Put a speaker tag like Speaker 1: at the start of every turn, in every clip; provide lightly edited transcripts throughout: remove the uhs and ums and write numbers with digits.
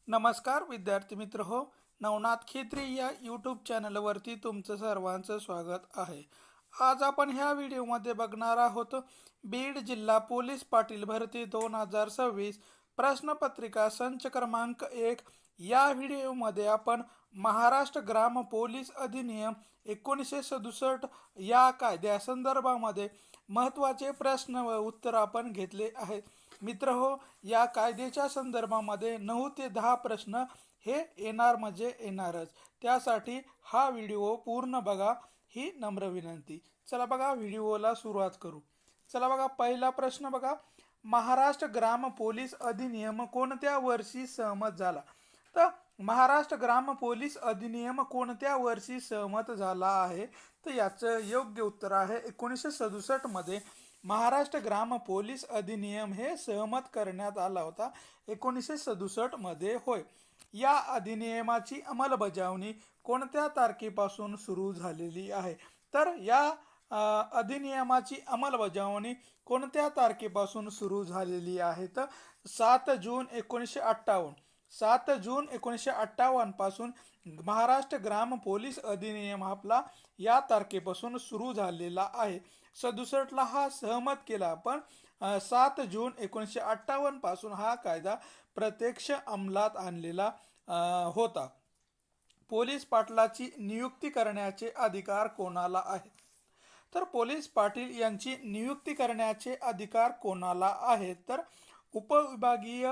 Speaker 1: नमस्कार विद्यार्थी मित्र हो. नवनाथ खेत्री या यूट्यूब चॅनलवरती तुमचं सर्वांचं स्वागत आहे. आज आपण ह्या व्हिडिओमध्ये बघणार आहोत बीड जिल्हा पोलीस पाटील भरती 2026 प्रश्नपत्रिका संच क्रमांक 1. या व्हिडिओमध्ये आपण महाराष्ट्र ग्राम पोलीस अधिनियम 1967 या कायद्यासंदर्भामध्ये महत्त्वाचे प्रश्न व उत्तर आपण घेतले आहेत. मित्र हो, या कायद्याच्या संदर्भामध्ये 9 ते 10 प्रश्न हे येणार म्हणजे येणारच. त्यासाठी हा व्हिडिओ पूर्ण बघा ही नम्र विनंती. चला बघा व्हिडिओला सुरुवात करू. चला बघा पहिला प्रश्न बघा, महाराष्ट्र ग्राम पोलीस अधिनियम कोणत्या वर्षी सहमत झाला? तर महाराष्ट्र ग्राम पोलीस अधिनियम कोणत्या वर्षी सहमत झाला आहे? तर याचं योग्य उत्तर आहे 1967 मध्ये महाराष्ट्र ग्राम पोलीस अधिनियम हे सहमत करण्यात आला होता 1967 मध्ये. होय, या अधिनियमाची अंमलबजावणी कोणत्या तारखेपासून सुरू झालेली आहे? तर या अधिनियमाची अंमलबजावणी कोणत्या तारखेपासून सुरू झालेली आहे? तर 7 जून 1958. 7 जून 1958 पासून महाराष्ट्र ग्राम पोलीस अधिनियम आपला या तारखेपासून सुरू झालेला आहे. 67ला हा सहमत केला, पण 7 जून 1958 पासून हा कायदा प्रत्यक्ष अंमलात आणलेला होता. पोलीस पाटलाची नियुक्ती करण्याचे अधिकार कोणाला आहे? तर पोलीस पाटील यांची नियुक्ती करण्याचे अधिकार कोणाला आहेत? तर उपविभागीय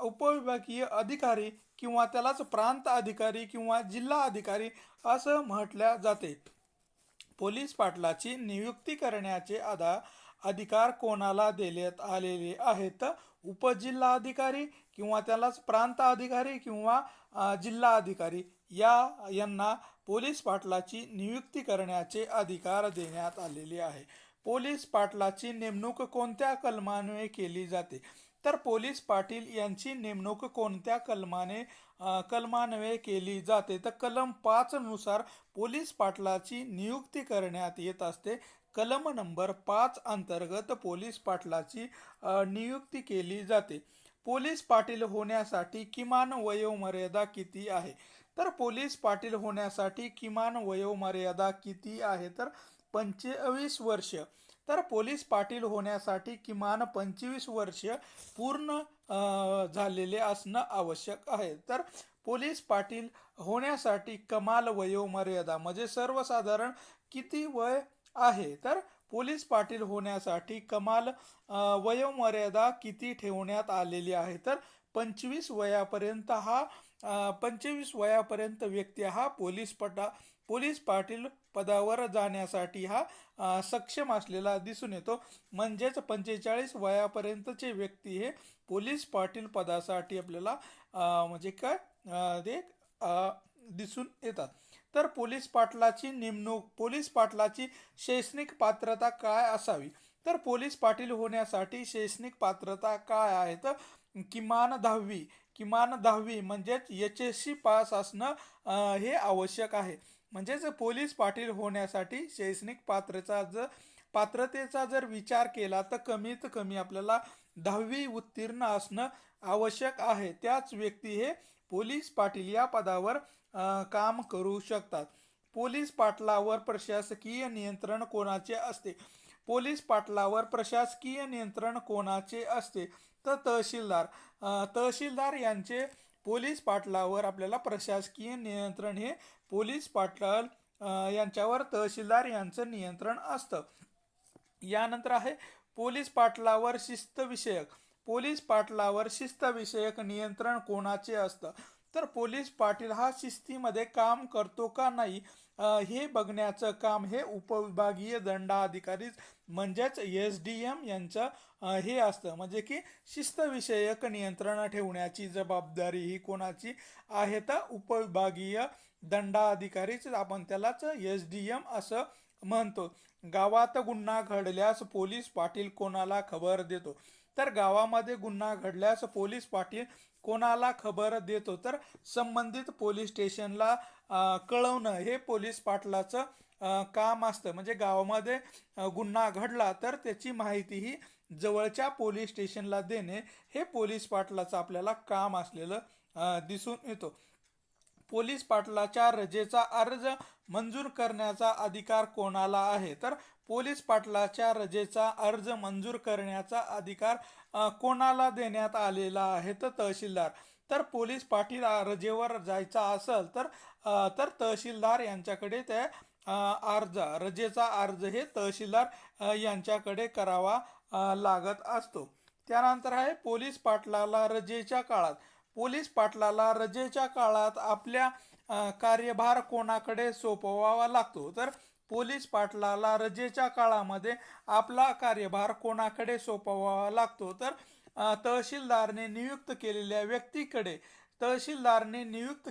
Speaker 1: उपविभागीय अधिकारी किंवा त्यालाच प्रांत अधिकारी किंवा जिल्हा अधिकारी असं म्हटल्या जाते. पोलीस पाटलाची नियुक्ती करण्याचे अधिकार कोणाला देण्यात आलेले आहेत? उपजिल्हा अधिकारी किंवा त्यालाच प्रांत अधिकारी किंवा जिल्हा अधिकारी यांना पोलीस पाटलाची नियुक्ती करण्याचे अधिकार देण्यात आलेले आहे. पोलीस पाटलाची नेमणूक कोणत्या कलमान्वये केली जाते? तर पोलीस पाटील यांची नेमणूक कोणत्या कलमान्वये केली जाते? तर कलम 5 नुसार पोलीस पाटलाची नियुक्ती करण्यात येत असते. कलम नंबर 5 अंतर्गत पोलीस पाटलाची नियुक्ती केली जाते. पोलीस पाटील होण्यासाठी किमान वयोमर्यादा किती आहे? तर पोलीस पाटील होण्यासाठी किमान वयोमर्यादा किती आहे? तर 25 वर्ष. तर पोलीस पाटील होण्यासाठी किमान 25 वर्ष पूर्ण झालेले असणं आवश्यक आहे. तर पोलीस पाटील होण्यासाठी कमाल वयोमर्यादा म्हणजे सर्वसाधारण किती वय आहे? तर पोलीस पाटील होण्यासाठी कमाल वयोमर्यादा किती ठेवण्यात आलेली आहे? तर 25 वयापर्यंत 25 वयापर्यंत व्यक्ती हा पोलीस पाटील पदावर जाण्यासाठी हा सक्षम असलेला दिसून येतो. म्हणजेच 45 वयापर्यंतचे व्यक्ती हे पोलीस पाटील पदासाठी आपल्याला म्हणजे काय ते दिसून येतात. तर पोलीस पाटलाची नेमणूक, पोलीस पाटलाची शैक्षणिक पात्रता काय असावी? तर पोलीस पाटील होण्यासाठी शैक्षणिक पात्रता काय आहे? तर किमान 10वी म्हणजेच HSC पास असणं हे आवश्यक आहे. म्हणजेच पोलीस पाटील होण्यासाठी शैक्षणिक पात्रतेचा जर विचार केला तर कमीत कमी आपल्याला 10वी उत्तीर्ण असणं आवश्यक आहे. त्याच व्यक्ती हे पोलीस पाटील या पदावर काम करू शकतात. पोलीस पाटलावर प्रशासकीय नियंत्रण कोणाचे असते? पोलीस पाटलावर प्रशासकीय नियंत्रण कोणाचे असते? तर तहसीलदार यांचे पोलीस पाटलावर आपल्याला प्रशासकीय नियंत्रण हे पोलीस पाटील यांच्यावर तहसीलदार यांचं नियंत्रण असतं. यानंतर आहे पोलीस पाटलावर शिस्तविषयक नियंत्रण कोणाचे असतं? तर पोलीस पाटील हा शिस्तीमध्ये काम करतो का नाही हे बघण्याचं काम हे उपविभागीय दंडाधिकारी म्हणजेच SDM यांचं हे असतं. म्हणजे की शिस्तविषयक नियंत्रण ठेवण्याची जबाबदारी ही कोणाची आहे? तर उपविभागीय दंडाधिकारीच, आपण त्यालाच SDM असं म्हणतो. गावात गुन्हा घडल्यास पोलीस पाटील कोणाला खबर देतो? तर गावामध्ये गुन्हा घडल्यास पोलीस पाटील कोणाला खबर देतो? तर संबंधित पोलीस स्टेशनला कळवणं हे पोलीस पाटलाचं काम असतं. म्हणजे गावामध्ये गुन्हा घडला तर त्याची माहिती ही जवळच्या पोलीस स्टेशनला देणे हे पोलीस पाटलाचं आपल्याला काम असलेलं दिसून येतो. पोलीस पाटलाच्या रजेचा अर्ज मंजूर करण्याचा अधिकार कोणाला आहे? तर पोलीस पाटलाच्या रजेचा अर्ज मंजूर करण्याचा अधिकार कोणाला देण्यात आलेला आहे? तर तहसीलदार. तर पोलीस पाटील रजेवर जायचा असेल तर तहसीलदार यांच्याकडे ते रजेचा अर्ज हे तहसीलदार यांच्याकडे करावा लागत असतो. त्यानंतर आहे पोलीस पाटलाला रजेच्या काळात. पोलीस पाटलाला रजेच्या काळात आपल्या कार्यभार कोणाकडे सोपवावा लागतो? तर पोलीस पाटलाला रजेच्या काळामध्ये आपला कार्यभार कोणाकडे सोपवावा लागतो? तर तहसीलदारने नियुक्त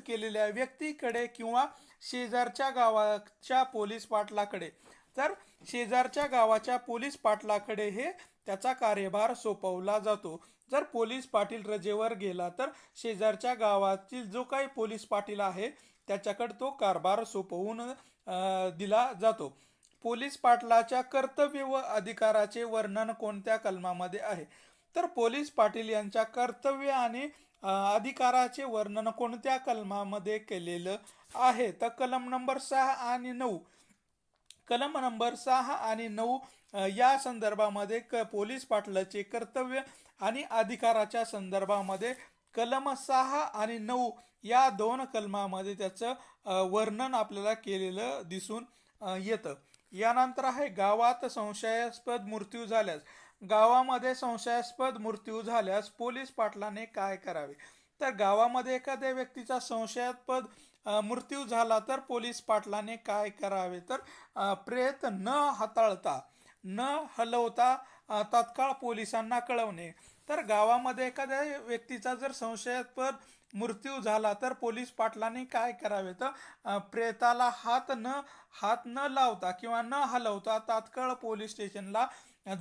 Speaker 1: केलेल्या व्यक्तीकडे किंवा शेजारच्या गावाच्या पोलीस पाटलाकडे. तर शेजारच्या गावाच्या पोलीस पाटलाकडे हे त्याचा कार्यभार सोपवला जातो. जर पोलीस पाटील रजेवर गेला तर शेजारच्या गावातील जो काही पोलीस पाटील आहे त्याच्याकडे तो कारभार सोपवून दिला जातो. पोलीस पाटलाच्या कर्तव्य व अधिकाराचे वर्णन कोणत्या कलमामध्ये आहे? तर पोलीस पाटील यांच्या कर्तव्य आणि अधिकाराचे वर्णन कोणत्या कलमामध्ये केलेलं आहे? तर कलम नंबर 6 आणि 9. कलम नंबर 6 आणि 9 या संदर्भामध्ये पोलीस पाटलाचे कर्तव्य आणि अधिकाराच्या संदर्भामध्ये कलम 6 आणि 9 या दोन कलमामध्ये त्याचं वर्णन आपल्याला केलेलं दिसून येतं. यानंतर आहे गावात संशयास्पद मृत्यू झाल्यास. गावामध्ये संशयास्पद मृत्यू झाल्यास पोलीस पाटलाने काय करावे? तर गावामध्ये एखाद्या व्यक्तीचा संशयास्पद मृत्यू झाला तर पोलीस पाटलाने काय करावे? तर प्रेत न हलवता तात्काळ पोलिसांना कळवणे. तर गावामध्ये एखाद्या व्यक्तीचा जर संशयास्पद मृत्यू झाला तर पोलीस पाटलाने काय करावे? तर प्रेताला हात न लावता किंवा न हलवता तात्काळ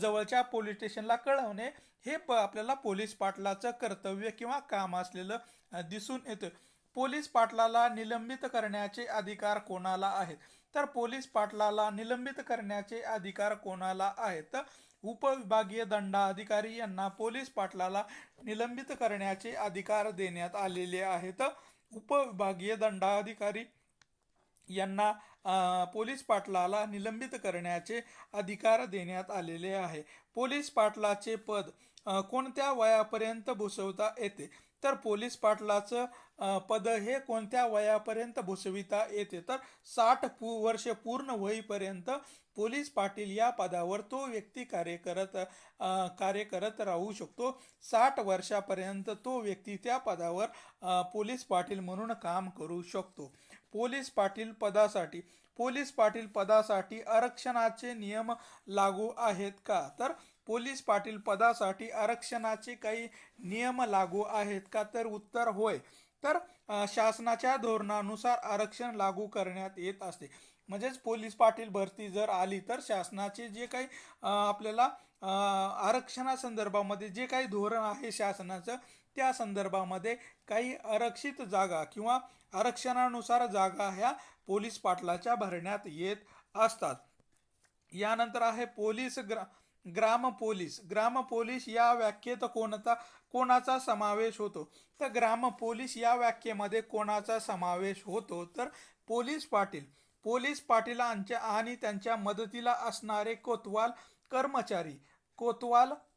Speaker 1: जवळच्या पोलीस स्टेशनला कळवणे हे आपल्याला पोलीस पाटलाचं कर्तव्य किंवा काम असलेलं दिसून येतं. पोलीस पाटलाला निलंबित करण्याचे अधिकार कोणाला आहेत? तर पोलीस पाटलाला निलंबित करण्याचे अधिकार कोणाला आहेत? तर उपविभागीय दंडाधिकारी यांना पोलीस पाटलाला निलंबित करण्याचे अधिकार देण्यात आलेले आहेत. उपविभागीय दंडाधिकारी यांना पोलीस पाटलाला निलंबित करण्याचे अधिकार देण्यात आलेले आहे. पोलीस पाटलाचे पद कोणत्या वयापर्यंत भूषवता येते? तर पोलीस पाटलाचं पद हे कोणत्या वयापर्यंत भूषविता येते? तर 60 वर्ष पूर्ण होईपर्यंत पोलीस पाटील या पदावर तो व्यक्ती कार्य करत राहू शकतो. 60 वर्षापर्यंत तो व्यक्ती त्या पदावर पोलीस पाटील म्हणून काम करू शकतो. पोलीस पाटील पदासाठी आरक्षणाचे नियम लागू आहेत का? तर पोलीस पाटील पदासाठी आरक्षणाचे काही नियम लागू आहेत का? तर उत्तर होय. तर शासनाच्या धोरणानुसार आरक्षण लागू करण्यात येत असते. म्हणजेच पोलीस पाटील भरती जर आली तर शासनाचे जे काही आपल्याला आरक्षणासंदर्भामध्ये जे काही धोरण आहे शासनाचं त्या संदर्भामध्ये काही आरक्षित जागा किंवा आरक्षणानुसार जागा ह्या पोलीस पाटलाच्या भरण्यात येत असतात. यानंतर आहे ग्राम पोलीस या व्याख्येत कोणाचा समावेश होतो? तर ग्राम पोलीस या व्याख्येमध्ये कोणाचा समावेश होतो? तर पोलीस पाटीलांच्या आणि त्यांच्या मदतीला असणारे कोतवाल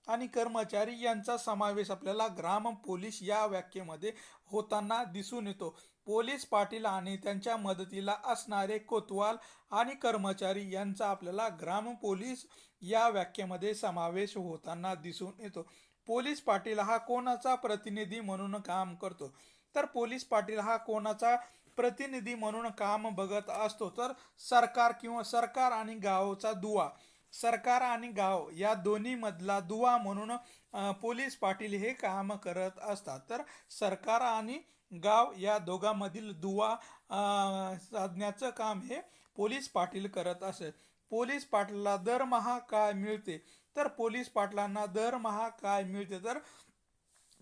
Speaker 1: आणि कर्मचारी यांचा समावेश आपल्याला ग्राम पोलीस या व्याख्येमध्ये होताना दिसून येतो. पोलीस पाटील आणि त्यांच्या मदतीला असणारे कोतवाल आणि कर्मचारी यांचा आपल्याला ग्राम पोलीस या व्याख्येमध्ये समावेश होताना दिसून येतो. पोलीस पाटील हा कोणाचा प्रतिनिधी म्हणून काम करतो? तर पोलीस पाटील हा कोणाचा प्रतिनिधी म्हणून काम बघत असतो? तर सरकार आणि गावचा दुवा. सरकार आणि गाव या दोन्ही मधला दुवा म्हणून पोलीस पाटील हे काम करत असतात. तर सरकार आणि गाव या दोघांमधील दुवा साधण्याचं काम हे पोलीस पाटील करत असत. पोलीस पाटलाला दरमहा काय मिळते? तर पोलीस पाटलांना दरमहा काय मिळते? तर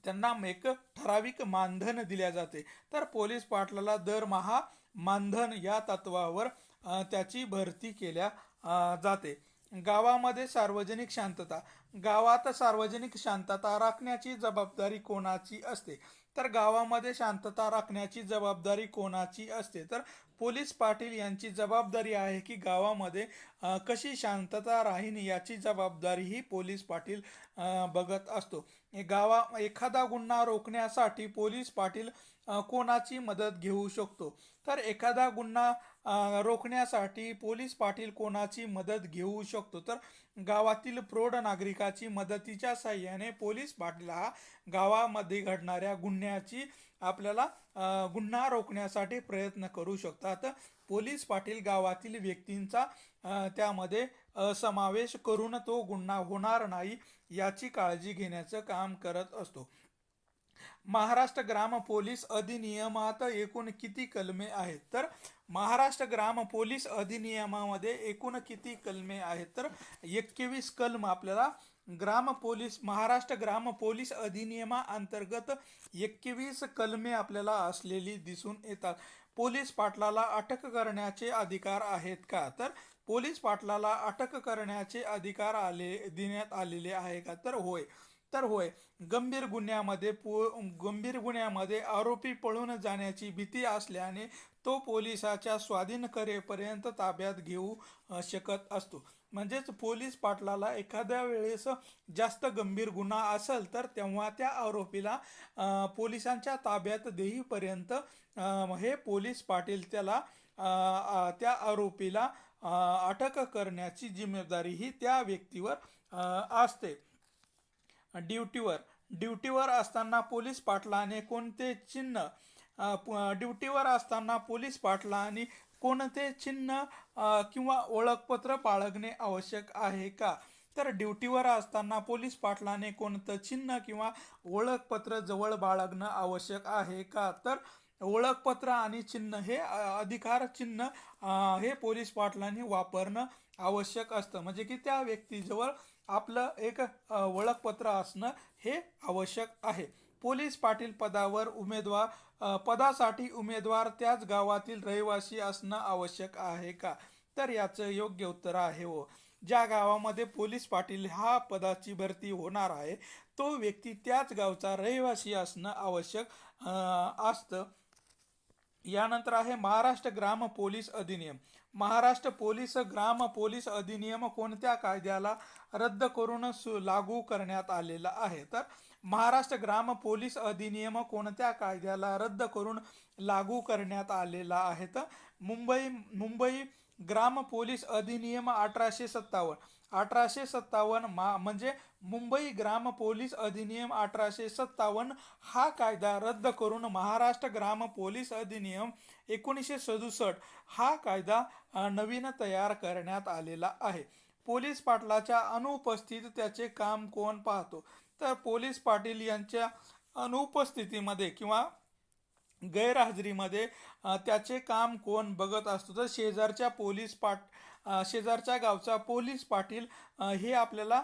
Speaker 1: त्यांना एक ठराविक मानधन दिल्या जाते. तर पोलीस पाटलाला दरमहा मानधन या तत्वावर त्याची भरती केल्या जाते. गावामध्ये सार्वजनिक शांतता. गावात सार्वजनिक शांतता राखण्याची जबाबदारी कोणाची असते? तर गावामध्ये शांतता राखण्याची जबाबदारी कोणाची असते? तर पोलीस पाटील यांची जबाबदारी आहे की गावामध्ये कशी शांतता राहीन याची जबाबदारी ही पोलीस पाटील बघत असतो. एखादा गुन्हा रोखण्यासाठी पोलीस पाटील कोणाची मदत घेऊ शकतो? तर एखादा गुन्हा रोखण्यासाठी पोलीस पाटील कोणाची मदत घेऊ शकतो? तर गावातील प्रौढ नागरिकाची मदतीच्या साह्याने पोलीस पाटील हा गावामध्ये घडणाऱ्या गुन्ह्याची आपल्याला गुन्हा रोखण्यासाठी प्रयत्न करू शकतात. पोलीस पाटील गावातील व्यक्तींचा त्यामध्ये समावेश करून तो गुन्हा होणार नाही याची काळजी घेण्याचं काम करत असतो. महाराष्ट्र ग्राम पोलीस अधिनियमात एकूण किती कलमे आहेत? तर महाराष्ट्र ग्राम पोलीस अधिनियमामध्ये एकूण किती कलमे आहेत? तर 21 कलम आपल्याला महाराष्ट्र ग्राम पोलीस अधिनियमाअंतर्गत 21 कलमे आपल्याला असलेली दिसून येतात. पोलीस पाटलाला अटक करण्याचे अधिकार आहेत का? तर पोलीस पाटलाला अटक करण्याचे अधिकार देण्यात आलेले आहे का? तर होय. गंभीर गुन्ह्यामध्ये आरोपी पळून जाण्याची भीती असल्याने तो पोलिसाच्या स्वाधीन करेपर्यंत ताब्यात घेऊ शकत असतो. म्हणजेच पोलीस पाटलाला एखाद्या वेळेस जास्त गंभीर गुन्हा असेल तर तेव्हा त्या आरोपीला पोलिसांच्या ताब्यात देईपर्यंत हे पोलीस पाटील त्या आरोपीला अटक करण्याची जिम्मेदारी ही त्या व्यक्तीवर असते. ड्युटीवर असताना पोलीस पाटलाने कोणते चिन्ह किंवा ओळखपत्र बाळगणे आवश्यक आहे का? तर ड्युटीवर असताना पोलीस पाटलाने कोणतं चिन्ह किंवा ओळखपत्र जवळ बाळगणं आवश्यक आहे का? तर ओळखपत्र आणि चिन्ह हे अधिकार चिन्ह हे पोलीस पाटलांनी वापरणं आवश्यक असतं. म्हणजे की त्या व्यक्तीजवळ आपलं एक ओळखपत्र असणं हे आवश्यक आहे. पोलीस पाटील पदासाठी उमेदवार त्याच गावातील रहिवासी असणं आवश्यक आहे का? तर याचं योग्य उत्तर आहे हो. ज्या गावामध्ये पोलीस पाटील हा पदाची भरती होणार आहे तो व्यक्ती त्याच गावचा रहिवासी असणं आवश्यक असतं. यानंतर आहे महाराष्ट्र ग्राम पोलीस अधिनियम. ग्राम पोलीस अधिनियम कोणत्या कायद्याला रद्द करून लागू करण्यात आलेला आहे? तर महाराष्ट्र ग्राम पोलीस अधिनियम कोणत्या कायद्याला रद्द करून लागू करण्यात आलेला आहे? तर मुंबई ग्राम पोलीस अधिनियम 1857 म्हणजे मुंबई ग्राम पोलीस अधिनियम 1857 हा कायदा रद्द करून महाराष्ट्र ग्राम पोलीस अधिनियम 1967 हा कायदा नवीन तयार करण्यात आलेला आहे. पोलीस पाटलाच्या अनुपस्थित त्याचे काम कोण पाहतो? तर पोलीस पाटील यांच्या अनुपस्थितीमध्ये किंवा गैरहजेरीमध्ये त्याचे काम कोण बघत असतो? तर शेजारच्या गावचा पोलीस पाटील हे आपल्याला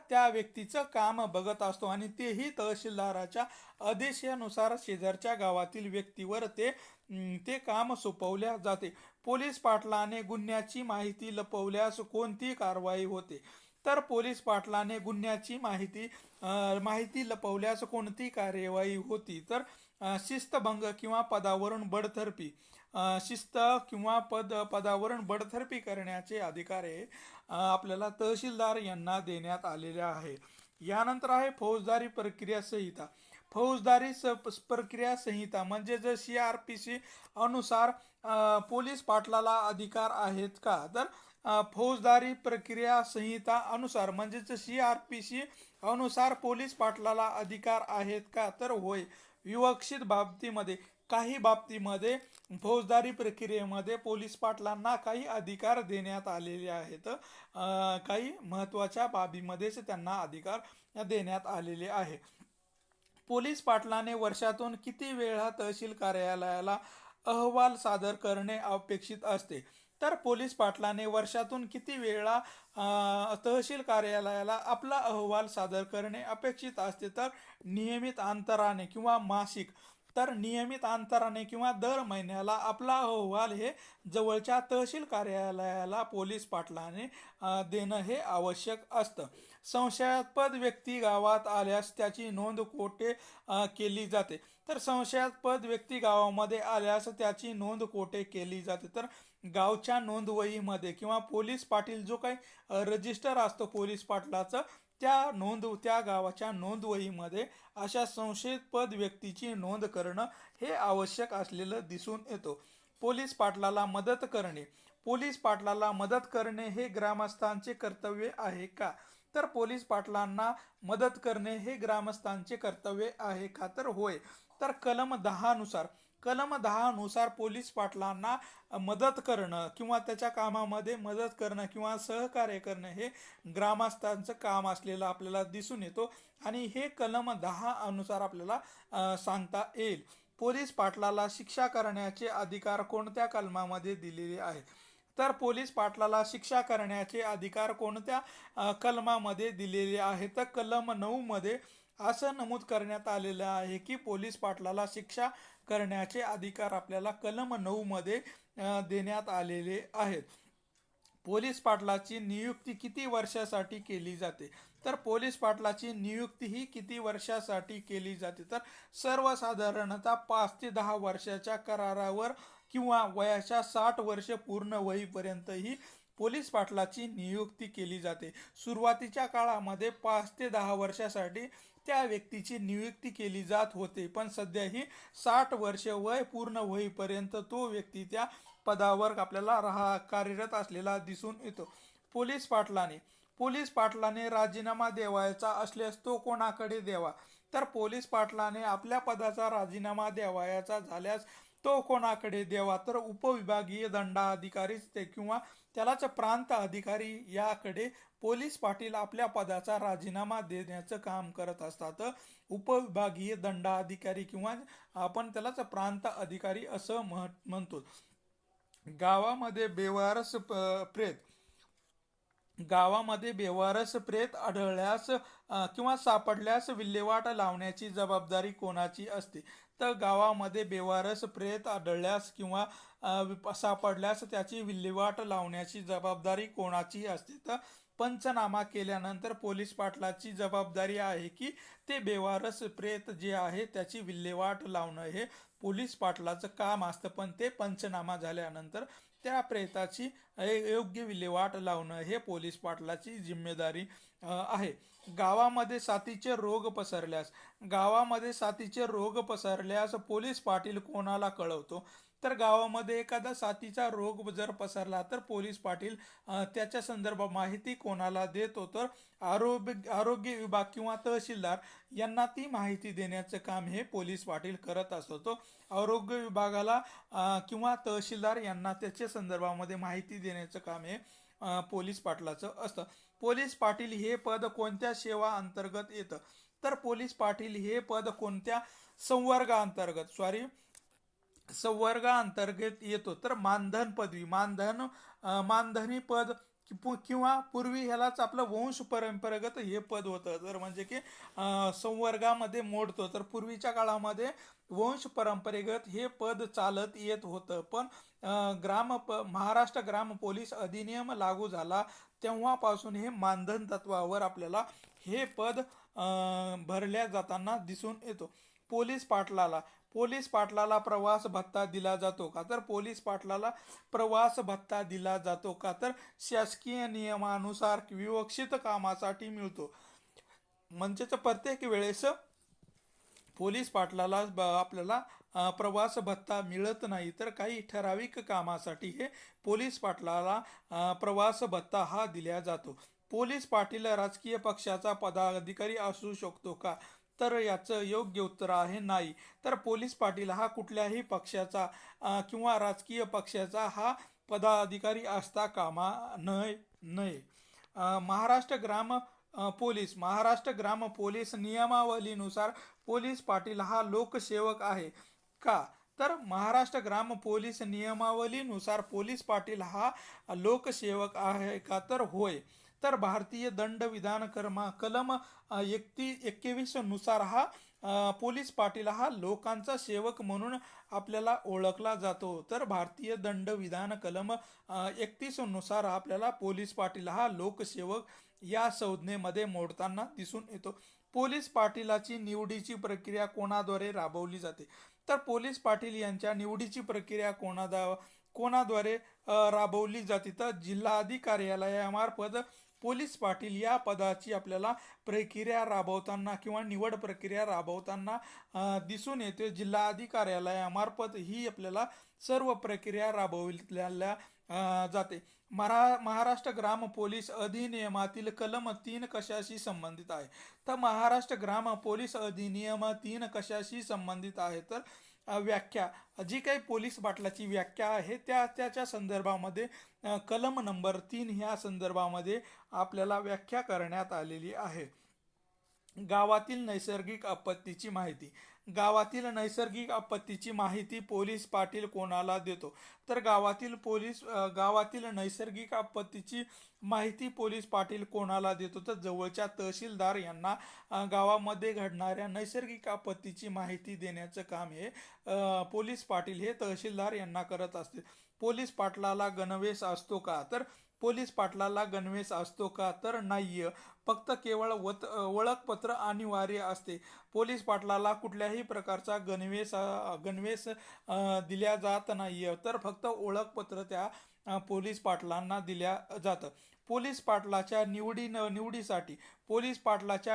Speaker 1: त्या व्यक्तीचं काम बघत असतो आणि तेही तहसीलदाराच्या आदेशानुसार शेजारच्या गावातील व्यक्तीवर ते काम सोपवल्या जाते. पोलीस पाटलाने गुन्ह्याची माहिती लपवल्यास कोणती कारवाई होते? तर पोलीस पाटलाने गुन्ह्याची माहिती लपवल्यास कोणती कार्यवाही होती? तर शिस्तभंग किंवा पदावरून बडतर्फी. पदावरून बडतर्फी करण्याचे अधिकार हे आपल्याला तहसीलदार यांना देण्यात आलेले आहे. यानंतर आहे फौजदारी प्रक्रिया संहिता. प्रक्रिया संहिता म्हणजे जर CRPC अनुसार पोलीस पाटलाला अधिकार आहेत का? तर फौजदारी प्रक्रिया संहिता अनुसार म्हणजेच CRPC अनुसार पोलीस पाटलाला अधिकार आहेत का? तर होय. विवक्षित बाबतीमध्ये काही बाबतीमध्ये फौजदारी प्रक्रियेमध्ये पोलीस पाटलांना काही अधिकार देण्यात आलेले आहेत. काही महत्त्वाच्या बाबीमध्येच त्यांना अधिकार देण्यात आलेले आहे. पोलीस पाटलाने वर्षातून किती वेळा तहसील कार्यालयाला अहवाल सादर करणे अपेक्षित असते? तर पोलीस पाटलाने वर्षातून किती वेळा तहसील कार्यालयाला आपला अहवाल सादर करणे अपेक्षित असते? तर नियमित अंतराने किंवा मासिक तर नियमित अंतराने किंवा दर महिन्याला आपला अहवाल हे जवळच्या तहसील कार्यालयाला पोलीस पाटलाने देणं हे आवश्यक असतं. संशयास्पद व्यक्ती गावात आल्यास त्याची नोंद कोठे केली जाते? तर संशयास्पद व्यक्ती गावामध्ये आल्यास त्याची नोंद कोठे केली जाते? तर गावच्या नोंदवहीमध्ये किंवा पोलीस पाटील जो काही रजिस्टर असतो पोलीस पाटलाचं, त्या गावाच्या नोंदवहीमध्ये अशा संशयास्पद व्यक्तीची नोंद करणं हे आवश्यक असलेलं दिसून येतो. पोलीस पाटलाला मदत करणे. पोलीस पाटलाला मदत करणे हे ग्रामस्थांचे कर्तव्य आहे का? तर पोलीस पाटलांना मदत करणे हे ग्रामस्थांचे कर्तव्य आहे का? तर होय. तर कलम 10 नुसार पोलीस पाटलांना मदत करणं किंवा त्याच्या कामामध्ये मदत करणं किंवा सहकार्य करणं हे ग्रामस्थांचं काम असलेलं आपल्याला दिसून येतो आणि हे कलम 10 अनुसार आपल्याला सांगता येईल. पोलीस पाटलाला शिक्षा करण्याचे अधिकार कोणत्या कलमामध्ये दिलेले आहे? तर पोलीस पाटलाला शिक्षा करण्याचे अधिकार कोणत्या कलमामध्ये दिलेले आहे? तर कलम 9 मध्ये असं नमूद करण्यात आलेलं आहे की पोलीस पाटलाला शिक्षा करण्याचे अधिकार आपल्याला कलम 9 मध्ये देण्यात आलेले आहेत. पोलीस पाटलाची नियुक्ती किती वर्षासाठी केली जाते? तर पोलीस पाटलाची नियुक्ती ही किती वर्षासाठी केली जाते? तर सर्वसाधारणतः 5 ते 10 वर्षाच्या करारावर किंवा वयाच्या 60 वर्ष पूर्ण होईपर्यंत ही पोलीस पाटलाची नियुक्ती केली जाते. सुरुवातीच्या काळामध्ये 5 ते 10 वर्षासाठी त्या व्यक्तीची नियुक्ती केली जात होते, पण सध्या ही 60 वर्ष वय पूर्ण होईपर्यंत तो व्यक्ती त्या पदावर आपल्याला कार्यरत असलेला दिसून येतो. पोलीस पाटलाने राजीनामा द्यावायचा असल्यास तो कोणाकडे द्यावा? तर पोलीस पाटलाने आपल्या पदाचा राजीनामा द्यावायचा झाल्यास तो कोणाकडे द्यावा? तर उपविभागीय दंडाधिकारी किंवा त्यालाच प्रांत अधिकारी याकडे पोलीस पाटील आपल्या पदाचा राजीनामा देण्याचं काम करत असतात. उपविभागीय दंडाधिकारी किंवा आपण त्यालाच प्रांत अधिकारी असं म्हणतो. गावामध्ये बेवारस प्रेत आढळल्यास किंवा सापडल्यास विल्हेवाट लावण्याची जबाबदारी कोणाची असते? तर गावामध्ये बेवारस प्रेत आढळल्यास किंवा सापडल्यास त्याची विल्हेवाट लावण्याची जबाबदारी कोणाची असते? तर पंचनामा केल्यानंतर पोलीस पाटलाची जबाबदारी आहे की ते बेवारस प्रेत जे आहे त्याची विल्हेवाट लावणं हे पोलीस पाटलाचं काम असतं, पण ते पंचनामा झाल्यानंतर त्या प्रेताची योग्य विल्हेवाट लावणं हे पोलीस पाटलाची जिम्मेदारी आहे. गावामध्ये साथीचे रोग पसरल्यास पोलीस पाटील कोणाला कळवतो? तर गावामध्ये एखादा साथीचा रोग जर पसरला तर पोलीस पाटील त्याच्या संदर्भात माहिती कोणाला देतो? तर आरोग्य विभाग किंवा तहसीलदार यांना ती माहिती देण्याचं काम हे पोलीस पाटील करत असतो. तो आरोग्य विभागाला किंवा तहसीलदार यांना त्याच्या संदर्भामध्ये माहिती देण्याचं काम हे पोलीस पाटलाचं असतं. पोलीस पाटील हे पद कोणत्या सेवा अंतर्गत येतं? तर पोलीस पाटील हे पद कोणत्या संवर्गाअंतर्गत येतो? तर मानधन पदवी, मानधनी पद किंवा पूर्वी ह्यालाच आपलं वंश परंपरागत हे पद होतं. तर म्हणजे की संवर्गामध्ये मोडतो. तर पूर्वीच्या काळामध्ये वंश परंपरेगत हे पद चालत येत होतं, पण महाराष्ट्र ग्राम पोलीस अधिनियम लागू झाला तेव्हापासून हे मानधन तत्वावर आपल्याला हे पद भरल्या जाताना दिसून येतो. पोलीस पाटलाला प्रवास भत्ता दिला जातो का? तर पोलीस पाटलाला प्रवास भत्ता दिला जातो का? तर शासकीय नियमानुसार विवक्षित कामासाठी मिळतो. म्हणजेच प्रत्येक वेळेस पोलीस पाटलाला आपल्याला प्रवास भत्ता मिळत नाही, तर काही ठराविक कामासाठी हे पोलीस पाटलाला प्रवास भत्ता हा दिला जातो. पोलीस पाटील राजकीय पक्षाचा पदाधिकारी असू शकतो का? तर याचं योग्य उत्तर आहे नाही. तर पोलीस पाटील हा कुठल्याही पक्षाचा किंवा राजकीय पक्षाचा हा पदाधिकारी असता कामा नये. महाराष्ट्र ग्राम पोलीस नियमावलीनुसार पोलीस पाटील हा लोकसेवक आहे का? तर महाराष्ट्र ग्राम पोलीस नियमावलीनुसार पोलीस पाटील हा लोकसेवक आहे का? तर होय. तर भारतीय दंड विधान कलम 21 नुसार हा पोलीस पाटील हा लोकांचा सेवक म्हणून आपल्याला ओळखला जातो. तर भारतीय दंडविधान कलम 31 नुसार आपल्याला पोलीस पाटील हा लोकसेवक या संज्ञेमध्ये मोडताना दिसून येतो. पोलीस पाटीलाची निवडीची प्रक्रिया कोणाद्वारे राबवली जाते? तर पोलीस पाटील यांच्या निवडीची प्रक्रिया कोणाद्वारे राबवली जाते? तर जिल्हाधिकारी कार्यालयामार्फत पोलीस पाटील या पदाची आपल्याला प्रक्रिया राबवताना किंवा निवड प्रक्रिया राबवताना दिसून येते. जिल्हाधिकारी कार्यालयामार्फत ही आपल्याला सर्व प्रक्रिया राबवल्या जाते. महाराष्ट्र ग्राम पोलीस अधिनियमातील कलम 3 कशाशी संबंधित आहे? तर महाराष्ट्र ग्राम पोलीस अधिनियम 3 कशाशी संबंधित आहे? तर व्याख्या, जी काही पोलीस पाटलाची व्याख्या आहे त्याच्या संदर्भामध्ये कलम नंबर 3 ह्या संदर्भामध्ये आपल्याला व्याख्या करण्यात आलेली आहे. गावातील नैसर्गिक आपत्तीची माहिती. गावातील नैसर्गिक आपत्तीची माहिती पोलीस पाटील कोणाला देतो? तर गावातील नैसर्गिक आपत्तीची माहिती पोलीस पाटील कोणाला देतो? तर जवळच्या तहसीलदार यांना गावामध्ये घडणाऱ्या नैसर्गिक आपत्तीची माहिती देण्याचं काम हे पोलीस पाटील हे तहसीलदार यांना करत असते. पोलीस पाटलाला गणवेश असतो का? तर पोलीस पाटलाला गणवेश असतो का? तर नाही. फक्त केवळ ओळखपत्र अनिवार्य असते. पोलीस पाटलाला कुठल्याही प्रकारचा गणवेश दिल्या जात नाही. तर फक्त ओळखपत्र त्या पोलीस पाटलांना दिल्या जातं. पोलीस पाटलाच्या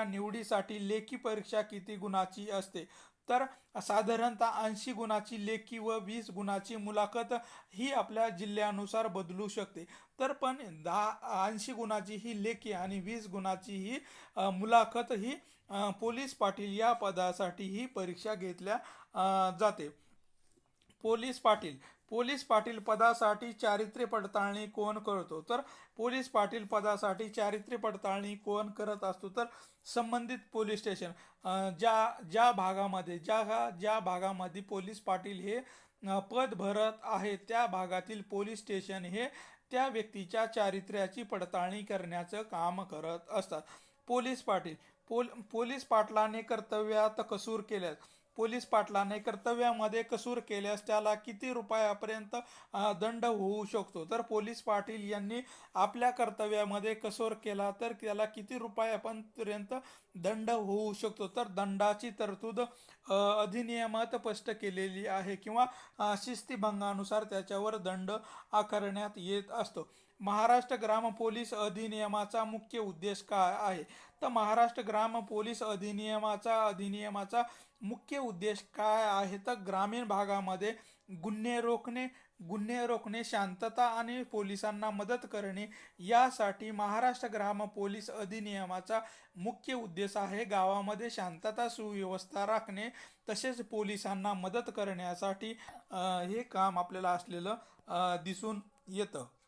Speaker 1: निवडीसाठी लेखी परीक्षा किती गुणाची असते? तर साधारणतः 80 गुणाची लेखी व 20 गुणाची मुलाखत ही आपल्या जिल्ह्यानुसार बदलू शकते. तर पण 80 गुणाची ही लेखी आणि 20 गुणाची ही मुलाखत ही पोलीस पाटील या पदासाठी ही परीक्षा घेतल्या जाते. पोलीस पाटील पदासाठी चारित्र्य पडताळणी कोण करतो? तर पोलीस पाटील पदासाठी चारित्र्य पडताळणी कोण करत असतो? तर संबंधित पोलीस स्टेशन, ज्या भागामध्ये पोलीस पाटील हे पद भरत आहे त्या भागातील पोलीस स्टेशन हे त्या व्यक्तीच्या चारित्र्याची पडताळणी करण्याचं काम करत असतात. पोलीस पाटलाने कर्तव्यात कसूर केल्यास, पोलीस पाटलाने कर्तव्यामध्ये कसूर केल्यास त्याला किती रुपयापर्यंत दंड होऊ शकतो? तर पोलीस पाटील यांनी आपल्या कर्तव्यामध्ये कसूर केला तर त्याला किती रुपयापर्यंत दंड होऊ शकतो? तर दंडाची तरतूद अधिनियमात स्पष्ट केलेली आहे किंवा शिस्तीभंगानुसार त्याच्यावर दंड आकारण्यात येत असतो. महाराष्ट्र ग्राम पोलीस अधिनियमाचा मुख्य उद्देश काय आहे? तर महाराष्ट्र ग्राम पोलीस अधिनियमाचा मुख्य उद्देश काय आहे? तर ग्रामीण भागामध्ये गुन्हे रोखणे, शांतता आणि पोलिसांना मदत करणे यासाठी महाराष्ट्र ग्राम पोलीस अधिनियमाचा मुख्य उद्देश आहे. गावामध्ये शांतता सुव्यवस्था राखणे तसेच पोलिसांना मदत करण्यासाठी हे काम आपल्याला असलेलं दिसून येतं.